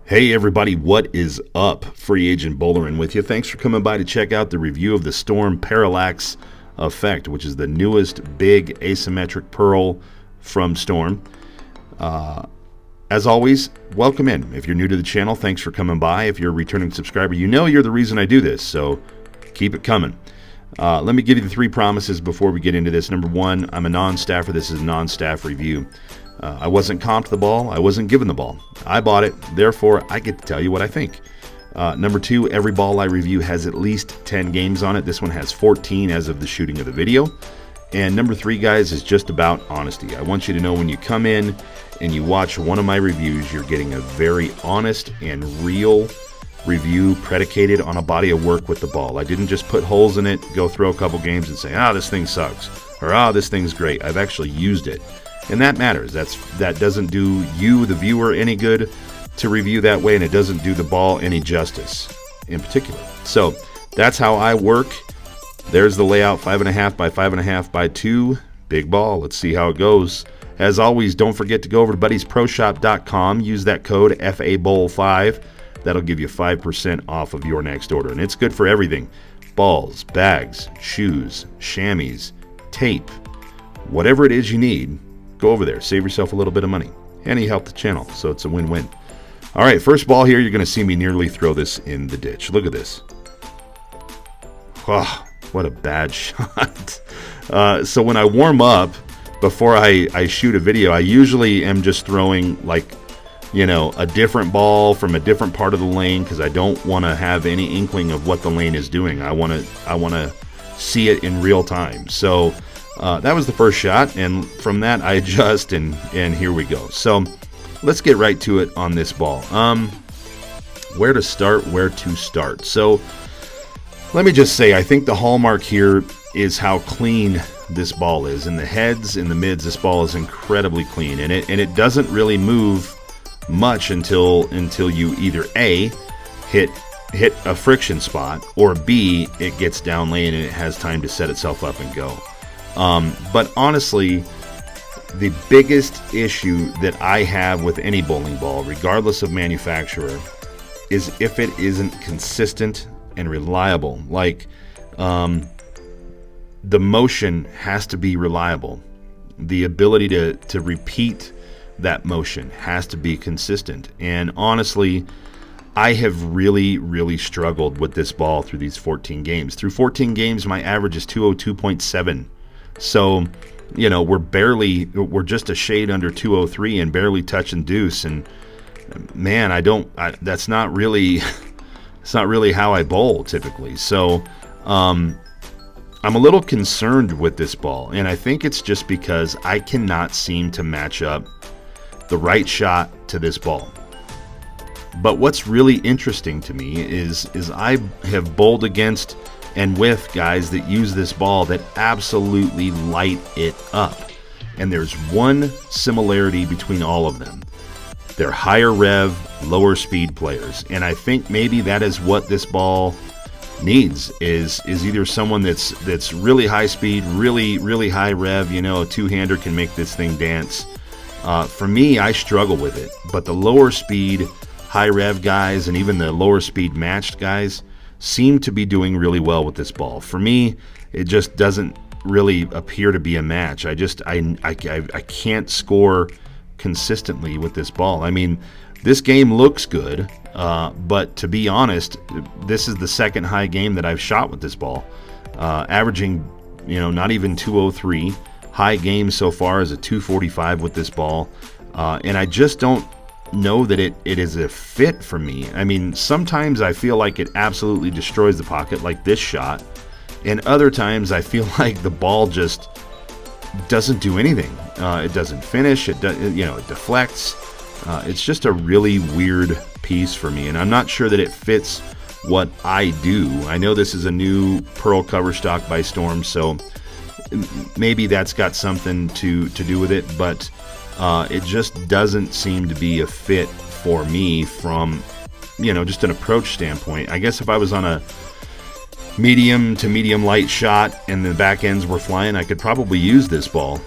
Hey everybody, what is up? Free Agent Bowlerin with you. Thanks for coming by to check out the review of the Storm Parallax Effect, which is the newest big asymmetric pearl from Storm. As always, welcome in. If you're new to the channel, thanks for coming by. If you're a returning subscriber, you know you're the reason I do this, so keep it coming. Let me give you the three promises before we get into this. Number one, I'm a non-staffer. This is a non-staff review. I wasn't comped the ball. I wasn't given the ball. I bought it. Therefore, I get to tell you what I think. Number two, every ball I review has at least 10 games on it. This one has 14 as of the shooting of the video. And number three, guys, is just about honesty. I want you to know when you come in and you watch one of my reviews, you're getting a very honest and real review predicated on a body of work with the ball. I didn't just put holes in it, go throw a couple games and say, this thing sucks, or this thing's great. I've actually used it. And that matters. That doesn't do you, the viewer, any good to review that way, and it doesn't do the ball any justice in particular. So that's how I work. There's the layout, 5.5 by 5.5 by 2. Big ball. Let's see how it goes. As always, don't forget to go over to buddiesproshop.com. Use that code FABOWL5. That'll give you 5% off of your next order. And it's good for everything. Balls, bags, shoes, chamois, tape, whatever it is you need. Go over there, save yourself a little bit of money, and you help the channel, so it's a win-win. All right, first ball here, you're going to see me nearly throw this in the ditch. Look at this. Oh, what a bad shot. So when I warm up, before I shoot a video, I usually am just throwing, a different ball from a different part of the lane because I don't want to have any inkling of what the lane is doing. I want to see it in real time. So that was the first shot, and from that I adjust, and here we go. So let's get right to it on this ball. Where to start? So let me just say, I think the hallmark here is how clean this ball is. In the heads, in the mids, this ball is incredibly clean, and it doesn't really move much until you either A, hit a friction spot, or B, it gets down lane and it has time to set itself up and go. But honestly, the biggest issue that I have with any bowling ball, regardless of manufacturer, is if it isn't consistent and reliable. The motion has to be reliable. The ability to repeat that motion has to be consistent. And honestly, I have really, really struggled with this ball through these 14 games. Through 14 games, my average is 202.7. So, we're just a shade under 203 and barely touching deuce. And man, that's not really, it's not really how I bowl typically. So, I'm a little concerned with this ball, and I think it's just because I cannot seem to match up the right shot to this ball. But what's really interesting to me is I have bowled against and with guys that use this ball that absolutely light it up. And there's one similarity between all of them. They're higher rev, lower speed players. And I think maybe that is what this ball needs, is either someone that's really high speed, really, really high rev, a two-hander can make this thing dance. For me, I struggle with it. But the lower speed, high rev guys, and even the lower speed matched guys seem to be doing really well with this ball. For me, it just doesn't really appear to be a match. I can't score consistently with this ball. I mean, this game looks good, but to be honest, this is the second high game that I've shot with this ball, averaging, not even 203. High game so far is a 245 with this ball, and I just don't know that it is a fit for me. I mean, sometimes I feel like it absolutely destroys the pocket, like this shot, and other times I feel like the ball just doesn't do anything. It doesn't finish. It deflects. It's just a really weird piece for me, and I'm not sure that it fits what I do. I know this is a new pearl cover stock by Storm, so maybe that's got something to do with it, but it just doesn't seem to be a fit for me from, just an approach standpoint. I guess if I was on a medium to medium light shot and the back ends were flying, I could probably use this ball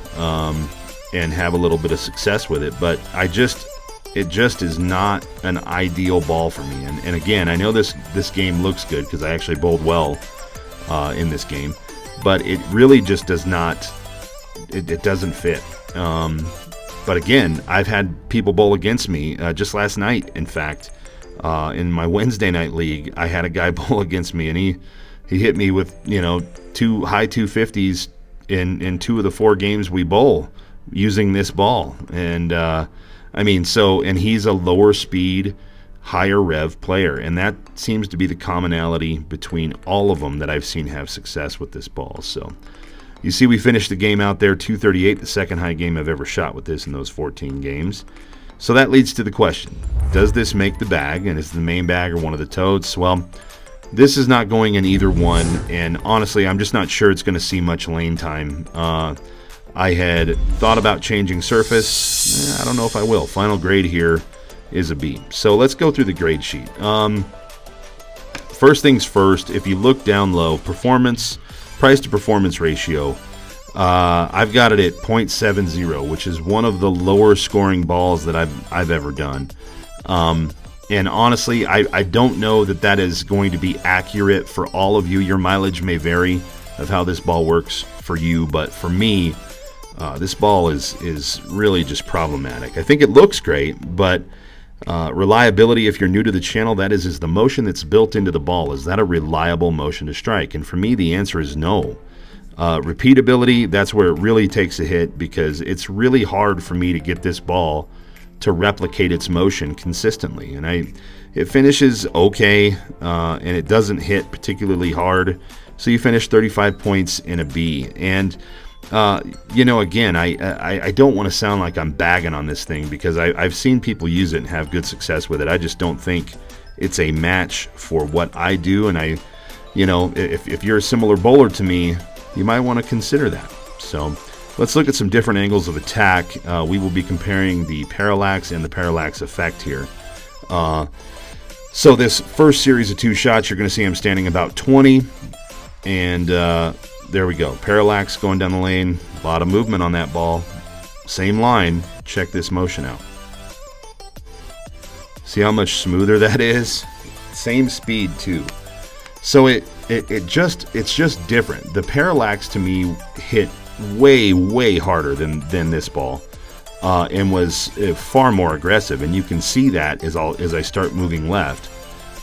and have a little bit of success with it. But it just is not an ideal ball for me. And again, I know this game looks good because I actually bowled well in this game, but it really just does not. It doesn't fit. But again, I've had people bowl against me. Just last night, in fact, in my Wednesday night league, I had a guy bowl against me, and he hit me with two high 250s in 2 of the 4 games we bowl using this ball. And and he's a lower speed, higher rev player, and that seems to be the commonality between all of them that I've seen have success with this ball. So you see, we finished the game out there 238, the second high game I've ever shot with this in those 14 games. So that leads to the question, does this make the bag, and is the main bag or one of the totes? Well, this is not going in either one, and honestly, I'm just not sure it's going to see much lane time. I had thought about changing surface. I don't know if I will. Final grade here is a B. So let's go through the grade sheet. First things first, if you look down low, performance, price to performance ratio, I've got it at 0.70, which is one of the lower scoring balls that I've ever done. And honestly, I don't know that is going to be accurate for all of you. Your mileage may vary of how this ball works for you, but for me, this ball is really just problematic. I think it looks great, but reliability, if you're new to the channel, that is the motion that's built into the ball. Is that a reliable motion to strike? And for me, the answer is no. Repeatability, that's where it really takes a hit, because it's really hard for me to get this ball to replicate its motion consistently. And it finishes okay, and it doesn't hit particularly hard. So you finish 35 points in a B. And again, I don't want to sound like I'm bagging on this thing, because I've seen people use it and have good success with it. I just don't think it's a match for what I do. And if you're a similar bowler to me, you might want to consider that. So let's look at some different angles of attack. We will be comparing the Parallax and the Parallax Effect here. So this first series of 2 shots, you're going to see I'm standing about 20, and there we go. Parallax going down the lane. A lot of movement on that ball. Same line. Check this motion out. See how much smoother that is? Same speed too. So it's just different. The Parallax to me hit way harder than this ball, and was far more aggressive. And you can see that as I start moving left.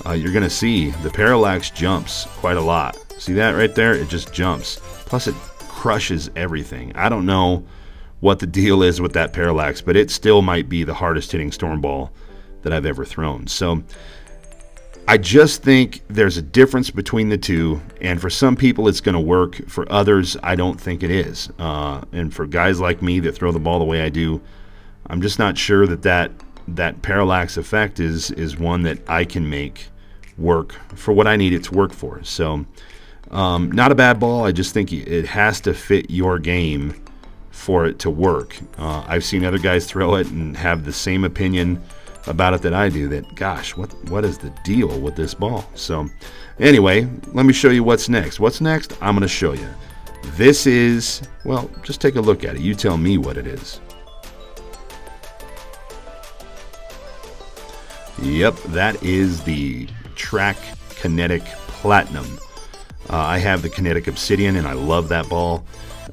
You're going to see the Parallax jumps quite a lot. See that right there? It just jumps. Plus it crushes everything. I don't know what the deal is with that Parallax, but it still might be the hardest hitting storm ball that I've ever thrown. So I just think there's a difference between the two, and for some people it's going to work. For others, I don't think it is. And for guys like me that throw the ball the way I do, I'm just not sure that Parallax Effect is one that I can make work for what I need it to work for. So not a bad ball. I just think it has to fit your game for it to work. I've seen other guys throw it and have the same opinion about it that I do, that gosh, what is the deal with this ball? So anyway, let me show you what's next. What's next? I'm going to show you. This is, well, just take a look at it. You tell me what it is. Yep, that is the Track Kinetic Platinum. I have the Kinetic Obsidian, and I love that ball.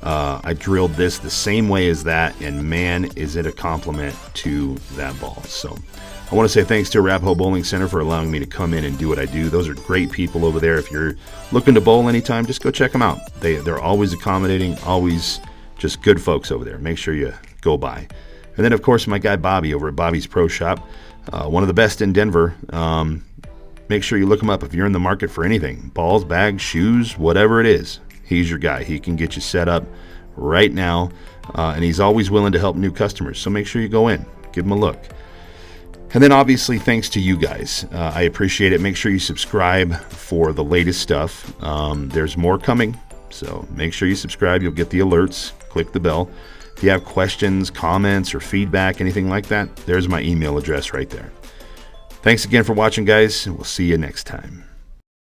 I drilled this the same way as that, and man, is it a compliment to that ball. So I want to say thanks to Arapahoe Bowling Center for allowing me to come in and do what I do. Those are great people over there. If you're looking to bowl anytime, just go check them out. They're always accommodating, always just good folks over there. Make sure you go by. And then, of course, my guy Bobby over at Bobby's Pro Shop, one of the best in Denver. Make sure you look him up if you're in the market for anything. Balls, bags, shoes, whatever it is. He's your guy. He can get you set up right now, and he's always willing to help new customers. So make sure you go in, give him a look. And then obviously thanks to you guys. I appreciate it. Make sure you subscribe for the latest stuff. There's more coming, so make sure you subscribe. You'll get the alerts. Click the bell. If you have questions, comments, or feedback, anything like that, there's my email address right there. Thanks again for watching, guys. We'll see you next time.